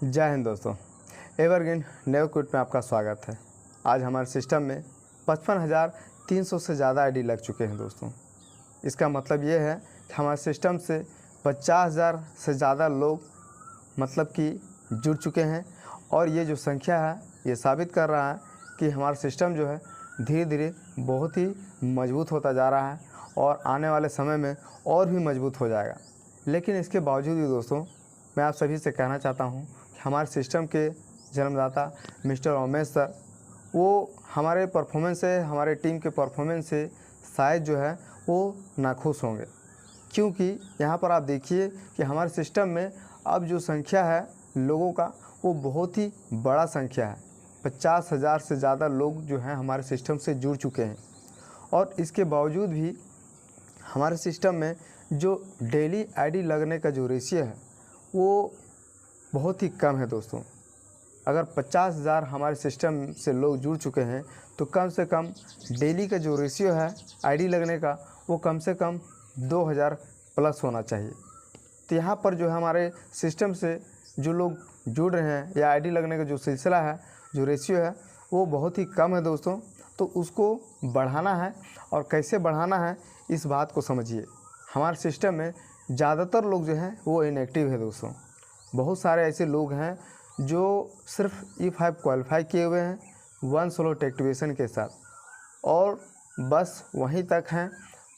जय हिंद दोस्तों, evergreen never quit में आपका स्वागत है। आज हमारे सिस्टम में 55,300 से ज़्यादा आईडी लग चुके हैं दोस्तों। इसका मतलब ये है कि हमारे सिस्टम से 50,000 से ज़्यादा लोग मतलब कि जुड़ चुके हैं और ये जो संख्या है ये साबित कर रहा है कि हमारा सिस्टम जो है धीरे धीरे बहुत ही मजबूत होता जा रहा है और आने वाले समय में और भी मजबूत हो जाएगा। लेकिन इसके बावजूद भी दोस्तों मैं आप सभी से कहना चाहता हूँ कि हमारे सिस्टम के जन्मदाता मिस्टर उमेश सर वो हमारे परफॉर्मेंस से, हमारे टीम के परफॉर्मेंस से शायद जो है वो नाखुश होंगे, क्योंकि यहाँ पर आप देखिए कि हमारे सिस्टम में अब जो संख्या है लोगों का वो बहुत ही बड़ा संख्या है। 50,000 से ज़्यादा लोग जो हैं हमारे सिस्टम से जुड़ चुके हैं और इसके बावजूद भी हमारे सिस्टम में जो डेली आईडी लगने का जो रेशियो है वो बहुत ही कम है दोस्तों। अगर 50,000 हमारे सिस्टम से लोग जुड़ चुके हैं तो कम से कम डेली का जो रेशियो है आईडी लगने का वो कम से कम 2,000 प्लस होना चाहिए। तो यहाँ पर जो है हमारे सिस्टम से जो लोग जुड़ रहे हैं या आईडी लगने का जो सिलसिला है, जो रेशियो है वो बहुत ही कम है दोस्तों। तो उसको बढ़ाना है और कैसे बढ़ाना है इस बात को समझिए। हमारे सिस्टम में ज़्यादातर लोग जो हैं वो इनएक्टिव है दोस्तों। बहुत सारे ऐसे लोग हैं जो सिर्फ E5 क्वालिफाई किए हुए हैं 1 स्लॉट एक्टिवेशन के साथ और बस वहीं तक हैं,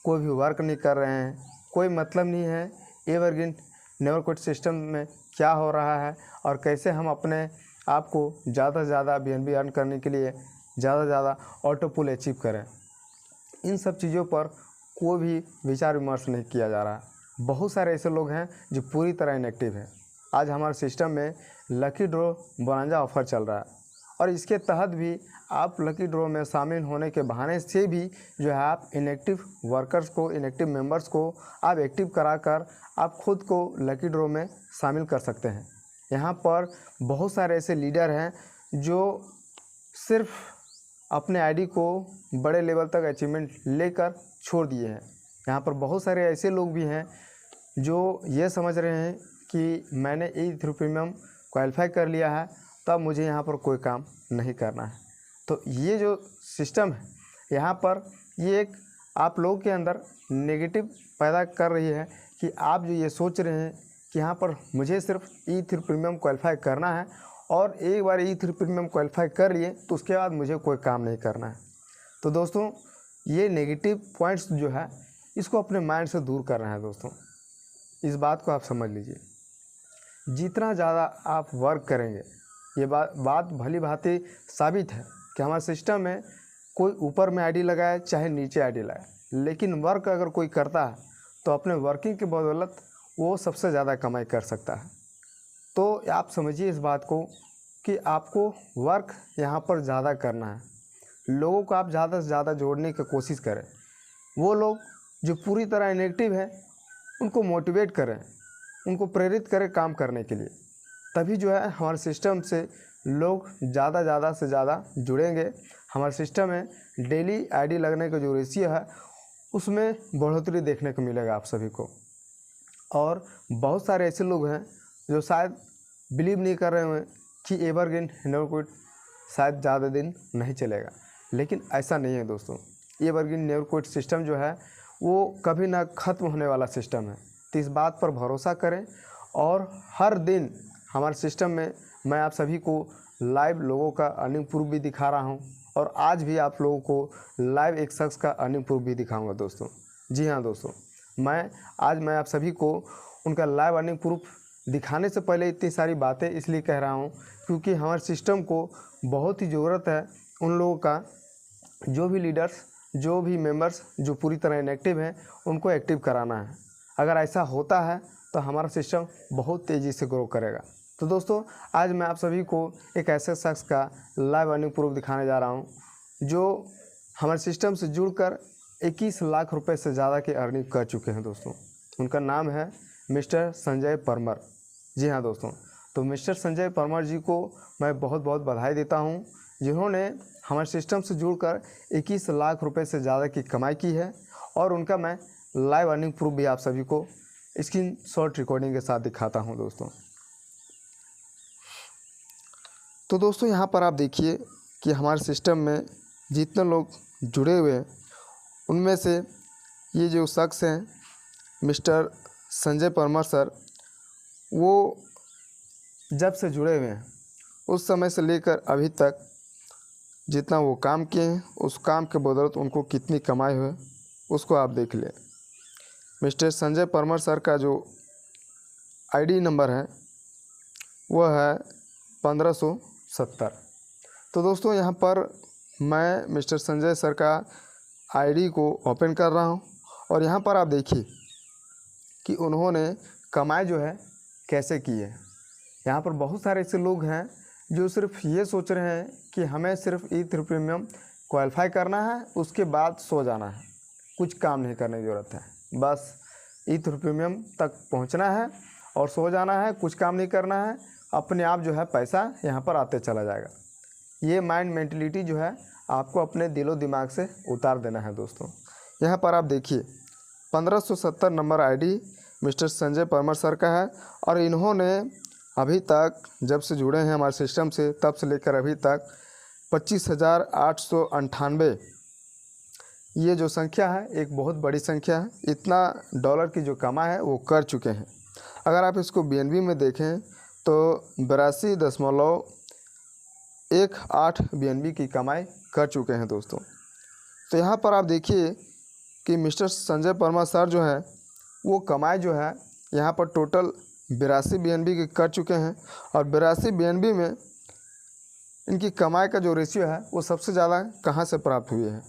कोई भी वर्क नहीं कर रहे हैं, कोई मतलब नहीं है एवरग्रीन नेवर क्विट सिस्टम में क्या हो रहा है और कैसे हम अपने आप को ज़्यादा से ज़्यादा BNB अर्न करने के लिए ज़्यादा से ज़्यादा ऑटो पुल अचीव करें। इन सब चीज़ों पर कोई भी विचार विमर्श नहीं किया जा रहा। बहुत सारे ऐसे लोग हैं जो पूरी तरह इनएक्टिव हैं। आज हमारे सिस्टम में लकी ड्रॉ बोनांजा ऑफ़र चल रहा है और इसके तहत भी आप लकी ड्रॉ में शामिल होने के बहाने से भी जो है आप इनएक्टिव वर्कर्स को, इनएक्टिव मेंबर्स को आप एक्टिव कराकर आप खुद को लकी ड्रॉ में शामिल कर सकते हैं। यहाँ पर बहुत सारे ऐसे लीडर हैं जो सिर्फ अपने आईडी को बड़े लेवल तक अचीवमेंट लेकर छोड़ दिए हैं। यहाँ पर बहुत सारे ऐसे लोग भी हैं जो ये समझ रहे हैं कि मैंने E3 प्रीमियम क्वालिफाई कर लिया है तब मुझे यहाँ पर कोई काम नहीं करना है। तो ये जो सिस्टम है यहाँ पर ये एक आप लोगों के अंदर नेगेटिव पैदा कर रही है कि आप जो ये सोच रहे हैं कि यहाँ पर मुझे सिर्फ E3 प्रीमियम क्वालिफाई करना है और एक बार E3 प्रीमियम क्वालिफाई कर लिए तो उसके बाद मुझे कोई काम नहीं करना है। तो दोस्तों ये नेगेटिव पॉइंट्स जो है इसको अपने माइंड से दूर करना है दोस्तों। इस बात को आप समझ लीजिए, जितना ज़्यादा आप वर्क करेंगे, ये बात भली भांति साबित है कि हमारे सिस्टम में कोई ऊपर में आईडी लगाए चाहे नीचे आईडी लगाए, लेकिन वर्क अगर कोई करता है तो अपने वर्किंग के बदौलत वो सबसे ज़्यादा कमाई कर सकता है। तो आप समझिए इस बात को कि आपको वर्क यहाँ पर ज़्यादा करना है। लोगों को आप ज़्यादा से ज़्यादा जोड़ने की कोशिश करें। वो लोग जो पूरी तरह इनएक्टिव है उनको मोटिवेट करें, उनको प्रेरित करें काम करने के लिए। तभी जो है हमारे सिस्टम से लोग ज़्यादा से ज़्यादा जुड़ेंगे। हमारे सिस्टम में डेली आईडी लगने का जो रेशियो है उसमें बढ़ोतरी देखने को मिलेगा आप सभी को। और बहुत सारे ऐसे लोग हैं जो शायद बिलीव नहीं कर रहे हुए कि एवरग्रीन नेवर क्विट शायद ज़्यादा दिन नहीं चलेगा, लेकिन ऐसा नहीं है दोस्तों। एवरग्रीन नेवर क्विट सिस्टम जो है वो कभी ना ख़त्म होने वाला सिस्टम है। तो इस बात पर भरोसा करें और हर दिन हमारे सिस्टम में मैं आप सभी को लाइव लोगों का अर्निंग प्रूफ भी दिखा रहा हूं और आज भी आप लोगों को लाइव एक शख्स का अर्निंग प्रूफ भी दिखाऊंगा दोस्तों। जी हाँ दोस्तों, मैं आप सभी को उनका लाइव अर्निंग प्रूफ दिखाने से पहले इतनी सारी बातें इसलिए कह रहा हूं क्योंकि हमारे सिस्टम को बहुत ही ज़रूरत है उन लोगों का, जो भी लीडर्स, जो भी मेंबर्स जो पूरी तरह इनएक्टिव हैं उनको एक्टिव कराना है। अगर ऐसा होता है तो हमारा सिस्टम बहुत तेज़ी से ग्रो करेगा। तो दोस्तों आज मैं आप सभी को एक ऐसे शख्स का लाइव अर्निंग प्रूफ दिखाने जा रहा हूं जो हमारे सिस्टम से जुड़कर 21 लाख रुपए से ज़्यादा की अर्निंग कर चुके हैं दोस्तों। उनका नाम है मिस्टर संजय परमार। जी हाँ दोस्तों, तो मिस्टर संजय परमार जी को मैं बहुत बहुत बधाई देता हूँ जिन्होंने हमारे सिस्टम से जुड़कर 21 लाख रुपए से ज़्यादा की कमाई की है। और उनका मैं लाइव अर्निंग प्रूफ भी आप सभी को स्क्रीन शॉट रिकॉर्डिंग के साथ दिखाता हूँ दोस्तों। तो दोस्तों यहाँ पर आप देखिए कि हमारे सिस्टम में जितने लोग जुड़े हुए हैं उनमें से ये जो शख्स हैं मिस्टर संजय परमार सर, वो जब से जुड़े हुए हैं उस समय से लेकर अभी तक जितना वो काम किए हैं उस काम के बदौलत उनको कितनी कमाई हुई उसको आप देख लें। मिस्टर संजय परमार सर का जो आईडी नंबर है वह है 1570। तो दोस्तों यहाँ पर मैं मिस्टर संजय सर का आईडी को ओपन कर रहा हूँ और यहाँ पर आप देखिए कि उन्होंने कमाई जो है कैसे की है। यहाँ पर बहुत सारे ऐसे लोग हैं जो सिर्फ ये सोच रहे हैं कि हमें सिर्फ ई3 प्रीमियम क्वालिफाई करना है, उसके बाद सो जाना है, कुछ काम नहीं करने की ज़रूरत है, बस ई3 प्रीमियम तक पहुँचना है और सो जाना है, कुछ काम नहीं करना है, अपने आप जो है पैसा यहाँ पर आते चला जाएगा। ये माइंड मेंटलिटी जो है आपको अपने दिलो दिमाग से उतार देना है दोस्तों। यहाँ पर आप देखिए 1570 number ID mister Sanjay Parmar sir का है और इन्होंने अभी तक जब से जुड़े हैं हमारे सिस्टम से तब से लेकर अभी तक 25,898 ये जो संख्या है एक बहुत बड़ी संख्या है। इतना डॉलर की जो कमाई है वो कर चुके हैं। अगर आप इसको BNB में देखें तो 82.18 BNB की कमाई कर चुके हैं दोस्तों। तो यहाँ पर आप देखिए कि मिस्टर संजय परमार सर जो है वो कमाई जो है यहाँ पर टोटल 82 BNB की कर चुके हैं और 82 BNB में इनकी कमाई का जो रेशियो है वो सबसे ज़्यादा कहाँ से प्राप्त हुई है?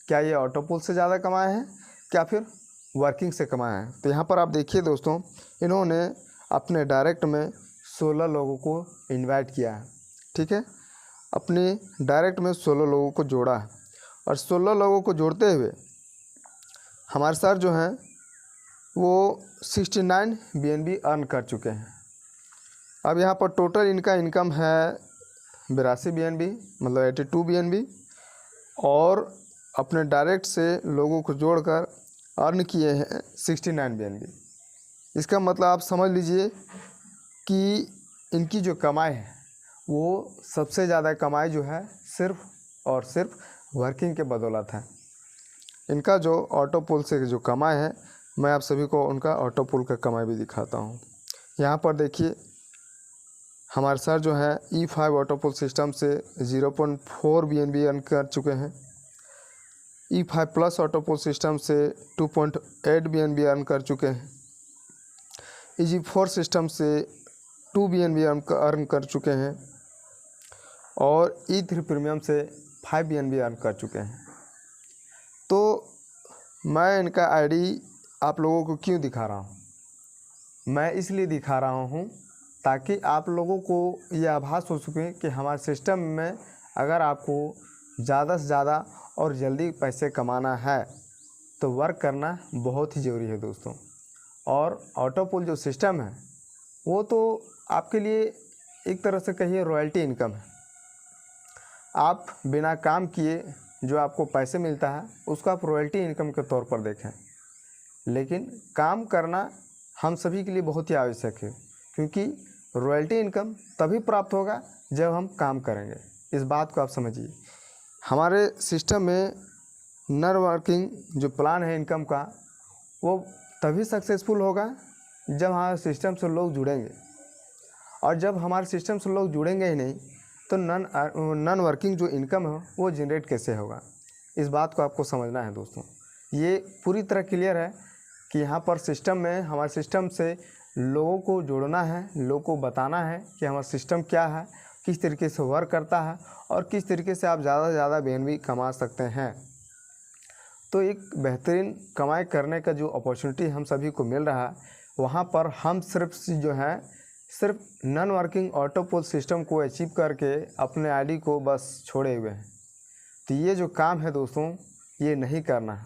क्या ये ऑटोपुल से ज़्यादा कमाए हैं क्या फिर वर्किंग से कमाए हैं? तो यहाँ पर आप देखिए दोस्तों, इन्होंने अपने डायरेक्ट में 16 लोगों को इनवाइट किया है, ठीक है, अपने डायरेक्ट में 16 लोगों को जोड़ा है और 16 लोगों को जोड़ते हुए हमारे सर जो हैं वो 69 BNB अर्न कर चुके हैं। अब यहाँ पर टोटल इनका इनकम है 82 BNB मतलब 82 BNB और अपने डायरेक्ट से लोगों को जोड़कर अर्न किए हैं 69 BNB। इसका मतलब आप समझ लीजिए कि इनकी जो कमाई है वो सबसे ज़्यादा कमाई जो है सिर्फ और सिर्फ वर्किंग के बदौलत है। इनका जो ऑटो पुल से जो कमाई है मैं आप सभी को उनका ऑटो पुल का कमाई भी दिखाता हूँ। यहाँ पर देखिए हमारे सर जो है E5 ऑटो पुल सिस्टम से 0.4 BNB अर्न कर चुके हैं। E5 plus auto pull system से 2.8 BNB अर्न कर चुके हैं। EG4 सिस्टम से 2 BNB अर्न कर चुके हैं और E3 प्रीमियम से 5 BNB अर्न कर चुके हैं। तो मैं इनका आईडी आप लोगों को क्यों दिखा रहा हूँ? मैं इसलिए दिखा रहा हूँ ताकि आप लोगों को यह आभास हो सके कि हमारे सिस्टम में अगर आपको ज़्यादा से ज़्यादा और जल्दी पैसे कमाना है तो वर्क करना बहुत ही ज़रूरी है दोस्तों। और ऑटो पुल जो सिस्टम है वो तो आपके लिए एक तरह से कहिए रॉयल्टी इनकम है। आप बिना काम किए जो आपको पैसे मिलता है उसको आप रॉयल्टी इनकम के तौर पर देखें, लेकिन काम करना हम सभी के लिए बहुत ही आवश्यक है, क्योंकि रॉयल्टी इनकम तभी प्राप्त होगा जब हम काम करेंगे। इस बात को आप समझिए। हमारे सिस्टम में नॉन वर्किंग जो प्लान है इनकम का वो तभी सक्सेसफुल होगा जब हमारे सिस्टम से लोग जुड़ेंगे, और जब हमारे सिस्टम से लोग जुड़ेंगे ही नहीं तो नॉन वर्किंग जो इनकम है वो जनरेट कैसे होगा? इस बात को आपको समझना है दोस्तों। ये पूरी तरह क्लियर है कि यहाँ पर सिस्टम में हमारे सिस्टम से लोगों को जोड़ना है, लोगों को बताना है कि हमारा सिस्टम क्या है, किस तरीके से वर्क करता है और किस तरीके से आप ज़्यादा से ज़्यादा BNB कमा सकते हैं। तो एक बेहतरीन कमाई करने का जो अपॉर्चुनिटी हम सभी को मिल रहा है, वहाँ पर हम सिर्फ non working auto pull system को अचीव करके अपने आईडी को बस छोड़े हुए हैं। तो ये जो काम है दोस्तों ये नहीं करना है।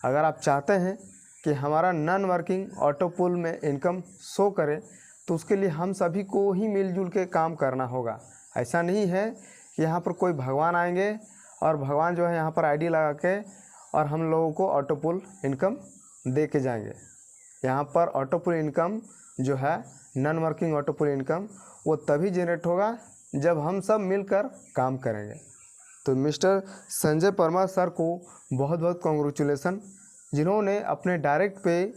अगर आप चाहते हैं कि हमारा नॉन वर्किंग ऑटो पुल में इनकम शो करे तो उसके लिए हम सभी को ही मिलजुल के काम करना होगा। ऐसा नहीं है कि यहाँ पर कोई भगवान आएंगे और भगवान जो है यहाँ पर आईडी लगा के और हम लोगों को ऑटो पुल इनकम दे के जाएंगे। यहाँ पर ऑटो पुल इनकम जो है नॉन वर्किंग ऑटो पुल इनकम वो तभी जनरेट होगा जब हम सब मिलकर काम करेंगे। तो मिस्टर संजय परमार सर को बहुत बहुत कॉन्ग्रेचुलेसन, जिन्होंने अपने डायरेक्ट पे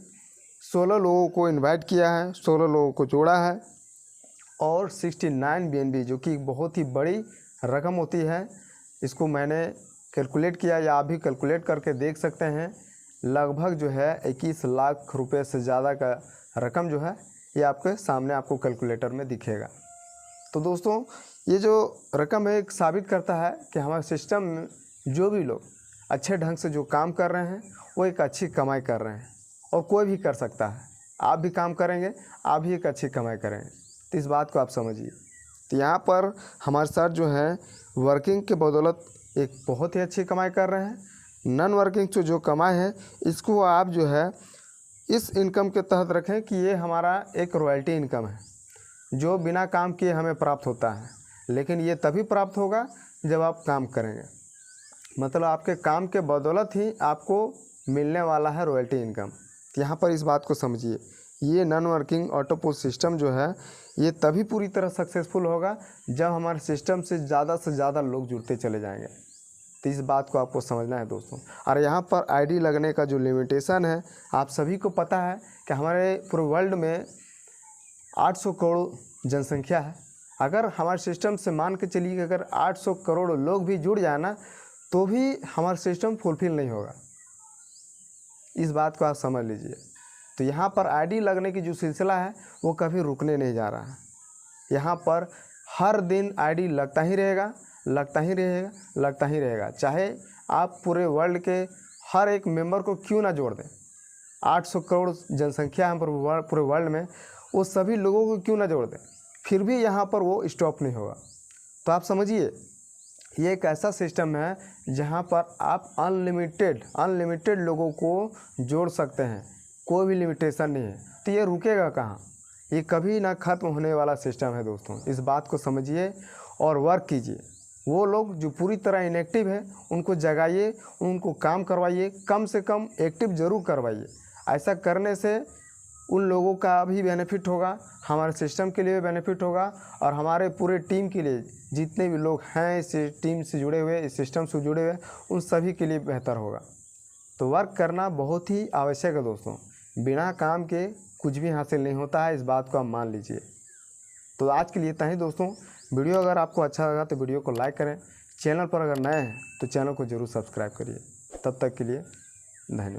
16 लोगों को इनवाइट किया है, 16 लोगों को जोड़ा है और 69 BNB, जो कि बहुत ही बड़ी रकम होती है। इसको मैंने कैलकुलेट किया, या आप भी कैलकुलेट करके देख सकते हैं। लगभग जो है 21 लाख रुपए से ज़्यादा का रकम जो है ये आपके सामने आपको कैलकुलेटर में दिखेगा। तो दोस्तों, ये जो रकम है एक साबित करता है कि हमारे सिस्टम में जो भी लोग अच्छे ढंग से जो काम कर रहे हैं वो एक अच्छी कमाई कर रहे हैं, और कोई भी कर सकता है। आप भी काम करेंगे, आप भी एक अच्छी कमाई करेंगे। तो इस बात को आप समझिए। तो यहाँ पर हमारे सर जो है वर्किंग के बदौलत एक बहुत ही अच्छी कमाई कर रहे हैं। नॉन वर्किंग से जो कमाई है इसको आप जो है इस इनकम के तहत रखें कि ये हमारा एक रॉयल्टी इनकम है, जो बिना काम किए हमें प्राप्त होता है। लेकिन ये तभी प्राप्त होगा जब आप काम करेंगे, मतलब आपके काम के बदौलत ही आपको मिलने वाला है रॉयल्टी इनकम। यहाँ पर इस बात को समझिए, ये non working auto post system जो है ये तभी पूरी तरह सक्सेसफुल होगा जब हमारे सिस्टम से ज़्यादा लोग जुड़ते चले जाएंगे। तो इस बात को आपको समझना है दोस्तों। और यहाँ पर आईडी लगने का जो लिमिटेशन है, आप सभी को पता है कि हमारे पूरे वर्ल्ड में 800 करोड़ जनसंख्या है। अगर हमारे सिस्टम से मान के चलिए कि अगर 800 करोड़ लोग भी जुड़ जाए ना, तो भी हमारा सिस्टम फुलफिल नहीं होगा। इस बात को आप समझ लीजिए। तो यहाँ पर आईडी लगने की जो सिलसिला है वो कभी रुकने नहीं जा रहा है। यहाँ पर हर दिन आईडी लगता ही रहेगा, लगता ही रहेगा, लगता ही रहेगा। चाहे आप पूरे वर्ल्ड के हर एक मेंबर को क्यों ना जोड़ दें, 800 करोड़ जनसंख्या है पूरे वर्ल्ड में, वो सभी लोगों को क्यों ना जोड़ दें, फिर भी यहाँ पर वो स्टॉप नहीं होगा। तो आप समझिए, ये एक ऐसा सिस्टम है जहाँ पर आप अनलिमिटेड लोगों को जोड़ सकते हैं, कोई भी लिमिटेशन नहीं है। तो ये रुकेगा कहाँ, ये कभी ना ख़त्म होने वाला सिस्टम है दोस्तों। इस बात को समझिए और वर्क कीजिए। वो लोग जो पूरी तरह इनएक्टिव है उनको जगाइए, उनको काम करवाइए, कम से कम एक्टिव ज़रूर करवाइए। ऐसा करने से उन लोगों का भी बेनिफिट होगा, हमारे सिस्टम के लिए भी बेनिफिट होगा, और हमारे पूरे टीम के लिए, जितने भी लोग हैं इस टीम से जुड़े हुए, इस सिस्टम से जुड़े हुए, उन सभी के लिए बेहतर होगा। तो वर्क करना बहुत ही आवश्यक है दोस्तों। बिना काम के कुछ भी हासिल नहीं होता है, इस बात को आप मान लीजिए। तो आज के लिए इतना ही दोस्तों। वीडियो अगर आपको अच्छा लगा तो वीडियो को लाइक करें। चैनल पर अगर नए हैं तो चैनल को ज़रूर सब्सक्राइब करिए। तब तक के लिए धन्यवाद।